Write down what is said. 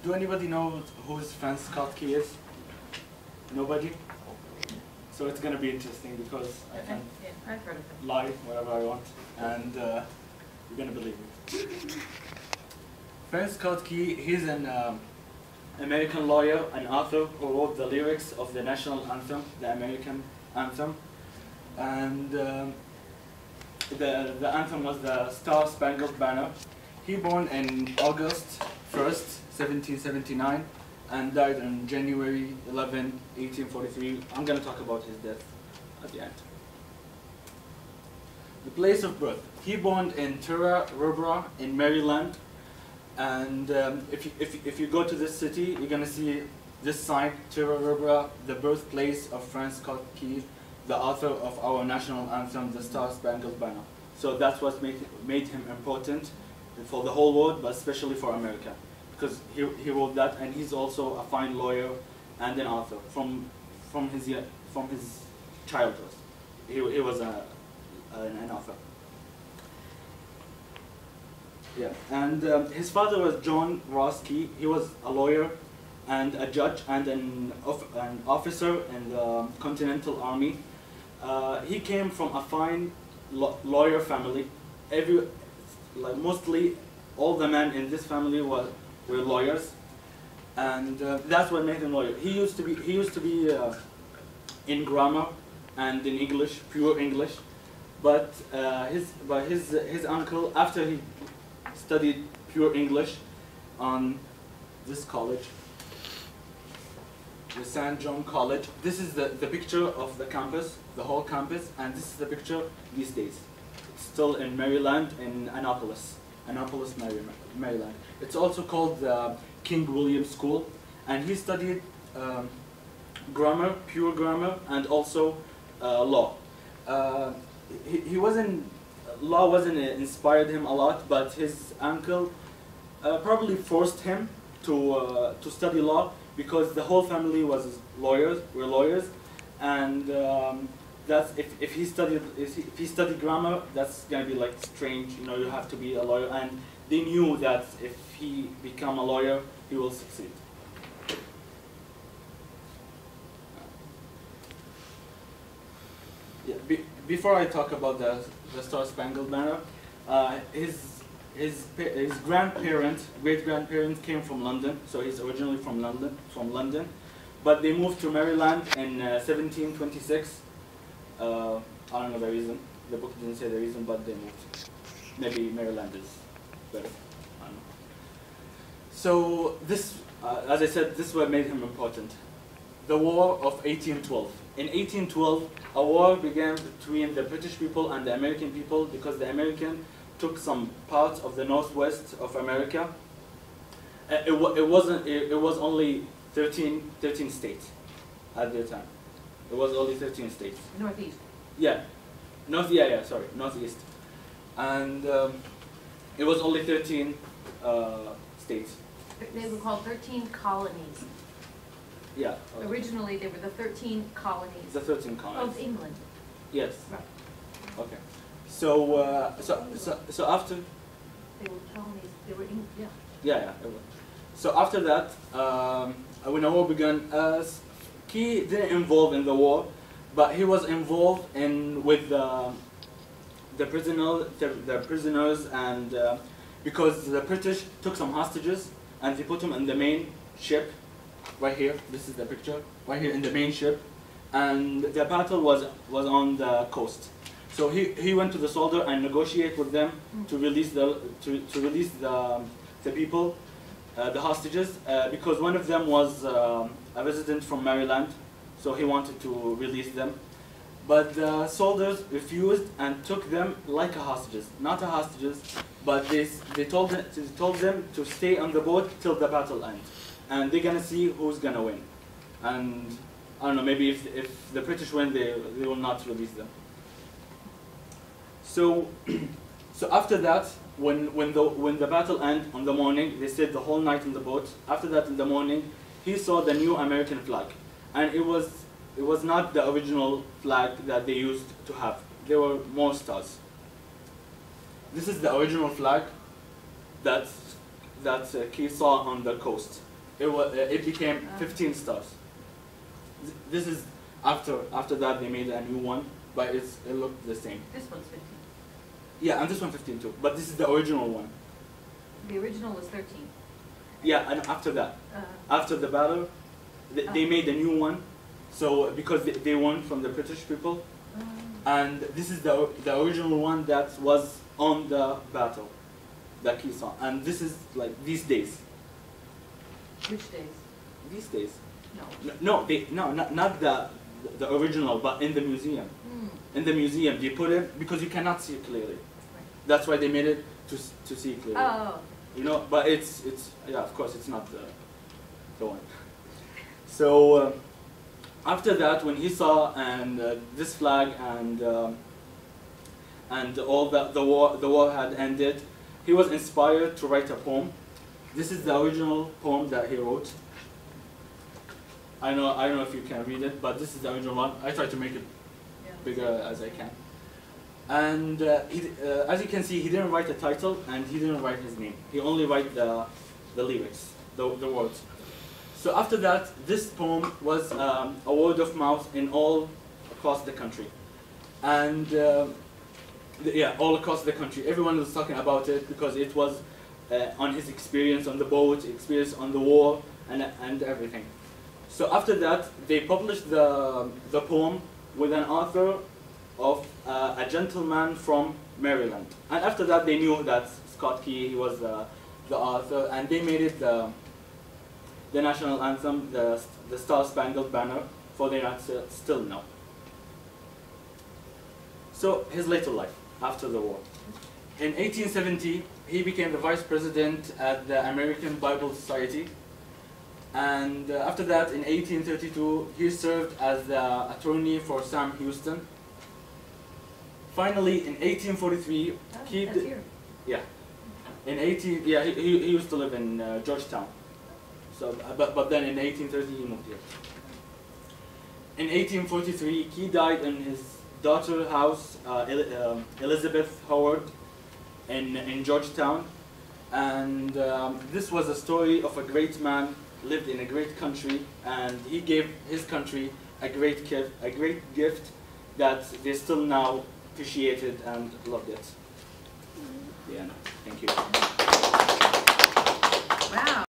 Do anybody know who Francis Scott Key is? Nobody? So it's going to be interesting because I can I've heard of him. lie whatever I want, and you're going to believe me. Francis Scott Key, he's an American lawyer and author who wrote the lyrics of the national anthem, the American anthem. And the anthem was the Star Spangled Banner. He born in August 1st, 1779, and died on January 11, 1843. I'm going to talk about his death at the end. The place of birth. He born in Tura Rubra in Maryland. And if you go to this city, you're going to see this sign, Tura Rubra, the birthplace of Francis Scott Key, the author of our national anthem, the Star Spangled Banner. So that's what made him important for the whole world, but especially for America, because he wrote that, and he's also a fine lawyer and an author from his childhood. He was an author. Yeah, and his father was John Ross Key. He was a lawyer and a judge and an officer in the Continental Army. He came from a fine lawyer family. Mostly all the men in this family were lawyers, and that's what made him lawyer. He used to be in grammar and in English, pure English, but his uncle, after he studied pure English on this college, the St. John College. This is the picture of the campus, the whole campus, and this is the picture these days. It's still in Maryland, in Annapolis, Maryland. It's also called the King William School, and he studied grammar, pure grammar, and also law. Law wasn't inspired him a lot, but his uncle probably forced him to study law, because the whole family were lawyers, and that's if he studied grammar, that's gonna be like strange. You know, you have to be a lawyer, and they knew that if he become a lawyer, he will succeed. Yeah. Before I talk about the Star Spangled Banner, his grandparents, great-grandparents came from London, so he's originally from London, but they moved to Maryland in 1726. I don't know the reason. The book didn't say the reason, but they moved. Maybe Maryland is better. I don't know. So this, as I said, this is what made him important. The War of 1812. In 1812, a war began between the British people and the American people, because the American took some parts of the northwest of America. It was only 13 states at the time. It was only 13 states. Northeast. Yeah, northeast, and it was only 13 states. They were called 13 colonies. Yeah. Okay. Originally, they were the 13 colonies. The 13 colonies. Of England. Yes. Right. Okay. So so after. They were colonies. They were yeah. Yeah. It was. So after that, when the war began, Key didn't involve in the war, but he was involved with the prisoners, and because the British took some hostages and they put them in the main ship. Right here, this is the picture. Right here in the main ship, and the battle was on the coast. So he went to the soldier and negotiate with them to release the people, the hostages, because one of them was a resident from Maryland, so he wanted to release them. But the soldiers refused and took them like a hostages, not a hostages, but they told them to stay on the boat till the battle ends. And they're gonna see who's gonna win, and I don't know. Maybe if the British win, they will not release them. So after that, when the battle ended on the morning, they stayed the whole night in the boat. After that, in the morning, he saw the new American flag, and it was not the original flag that they used to have. There were more stars. This is the original flag that Key saw on the coast. it became 15 stars. This is after that they made a new one, but it looked the same. This one's 15. Yeah, and this one 15 too. But this is the original one. The original was 13. Yeah, and after that, Uh, after the battle, they made a new one. So because they won from the British people, and this is the original one that was on the battle, that he saw. And this is like these days. Which days? These days. No. No, not the original, but in the museum. In the museum, they put it because you cannot see it clearly. Right. That's why they made it to see clearly. Oh. You know, but it's yeah, of course, it's not the one. So after that, when he saw this flag and all the war had ended, he was inspired to write a poem. This is the original poem that he wrote. I don't know if you can read it, but this is the original one. I try to make it bigger as I can. And as you can see, he didn't write a title and he didn't write his name. He only wrote the lyrics, the words. So after that, this poem was a word of mouth in all across the country. And yeah, all across the country. Everyone was talking about it because it was on his experience on the boat, experience on the war, and everything. So after that, they published the poem with an author of a gentleman from Maryland. And after that, they knew that Scott Key, he was the author, and they made it the national anthem, the Star-Spangled Banner for the United States still now. So his later life, after the war. In 1870, he became the vice president at the American Bible Society. And after that, in 1832, he served as the attorney for Sam Houston. Finally, in 1843, he that's here. yeah, he used to live in Georgetown. So, but then in 1830 he moved here. In 1843, he died in his daughter's house, Elizabeth Howard, in Georgetown. And this was a story of a great man lived in a great country, and he gave his country a great gift that they still now appreciated and loved it. Yeah, thank you. Wow.